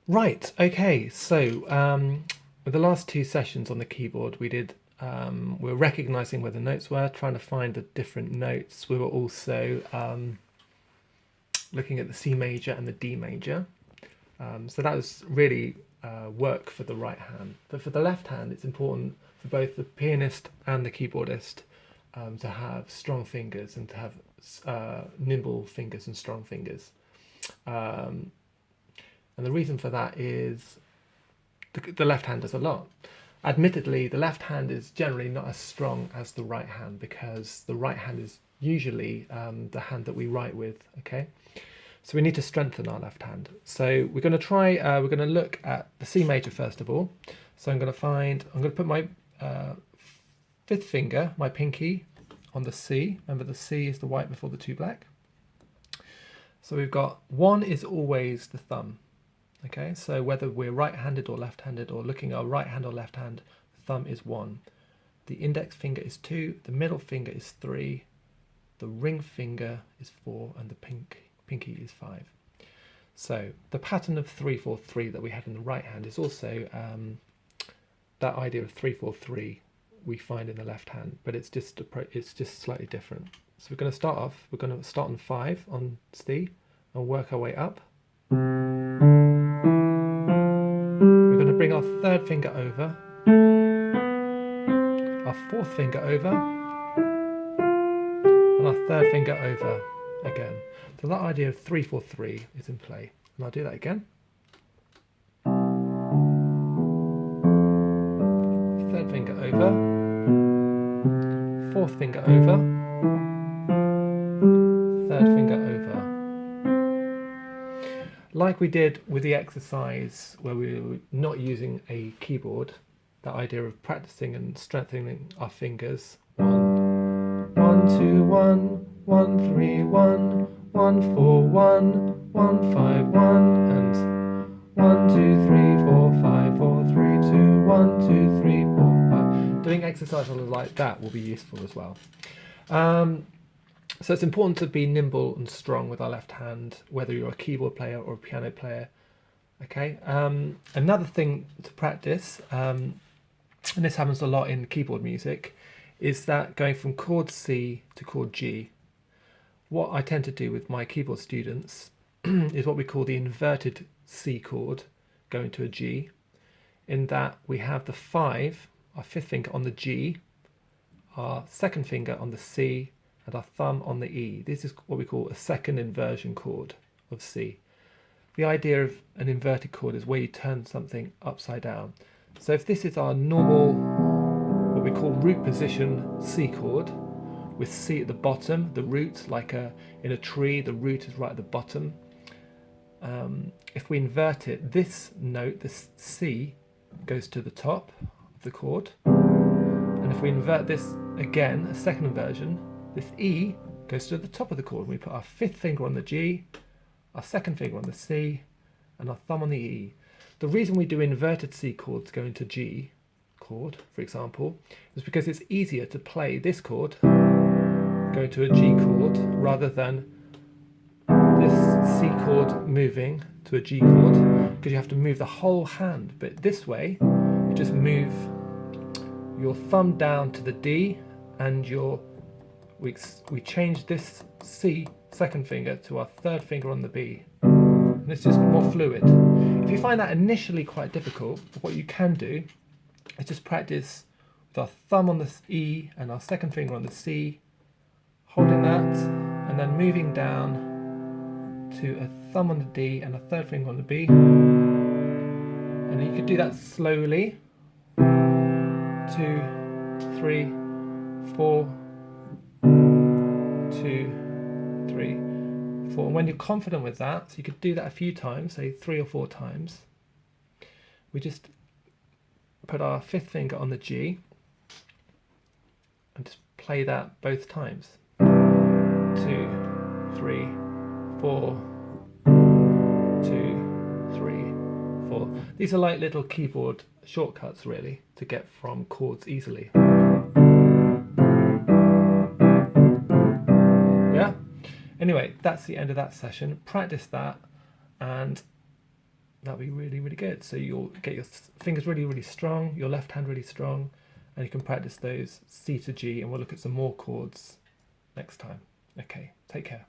Right, okay, so with the last two sessions on the keyboard, we were recognizing where the notes were, trying to find the different notes. We were also looking at the C major and the D major. So that was really work for the right hand. But for the left hand, it's important for both the pianist and the keyboardist to have strong fingers and to have nimble fingers and strong fingers. Um, and the reason for that is the left hand does a lot. Admittedly, the left hand is generally not as strong as the right hand because the right hand is usually the hand that we write with. Okay, so we need to strengthen our left hand. So we're going to try. We're going to look at the C major first of all. So I'm going to put my fifth finger, my pinky, on the C. Remember, the C is the white before the two black. So we've got one is always the thumb. Okay, so whether we're right-handed or left-handed or looking at our right hand or left hand, the thumb is 1. The index finger is 2, the middle finger is 3, the ring finger is 4, and the pinky is 5. So the pattern of 3-4-3 that we had in the right hand is also that idea of 3-4-3 we find in the left hand, but it's just slightly different. So we're going to start off. We're going to start on 5 on C and work our way up. We're going to bring our third finger over, our fourth finger over, and our third finger over again. So that idea of 3-4-3 is in play. And I'll do that again. Third finger over, fourth finger over, third finger over. Like we did with the exercise where we were not using a keyboard, that idea of practicing and strengthening our fingers. 1, 1, 2, 1, 1, 3, 1, 1, 4, 1, 1, 5, 1, and 1, 2, 3, 4, 5, 4, 3, 2, 1, 2, 3, 4, 5. Doing exercises like that will be useful as well. So it's important to be nimble and strong with our left hand, whether you're a keyboard player or a piano player. Okay. Another thing to practice, and this happens a lot in keyboard music, is that going from chord C to chord G. What I tend to do with my keyboard students is what we call the inverted C chord going to a G, in that we have the 5, our fifth finger on the G, our second finger on the C, and our thumb on the E. This is what we call a second inversion chord of C. The idea of an inverted chord is where you turn something upside down. So if this is our normal, what we call root position C chord, with C at the bottom, the root, like in a tree, the root is right at the bottom. If we invert it, this note, this C, goes to the top of the chord. And if we invert this again, a second inversion, this E goes to the top of the chord. We put our fifth finger on the G, our second finger on the C, and our thumb on the E. The reason we do inverted C chords going to G chord, for example, is because it's easier to play this chord going to a G chord rather than this C chord moving to a G chord, because you have to move the whole hand. But this way, you just move your thumb down to the D, and we change this C second finger to our third finger on the B. And it's just more fluid. If you find that initially quite difficult, what you can do is just practice with our thumb on the E and our second finger on the C, holding that, and then moving down to a thumb on the D and a third finger on the B. And you could do that slowly. 2, 3, 4, 2, 3, 4. And when you're confident with that, so you could do that a few times, say 3 or 4 times, we just put our fifth finger on the G and just play that both times. 2, 3, 4, 2, 3, 4. These are like little keyboard shortcuts, really, to get from chords easily. Yeah? Anyway, that's the end of that session. Practice that, and that'll be really, really good. So you'll get your fingers really, really strong, your left hand really strong, and you can practice those C to G, and we'll look at some more chords next time. Okay, take care.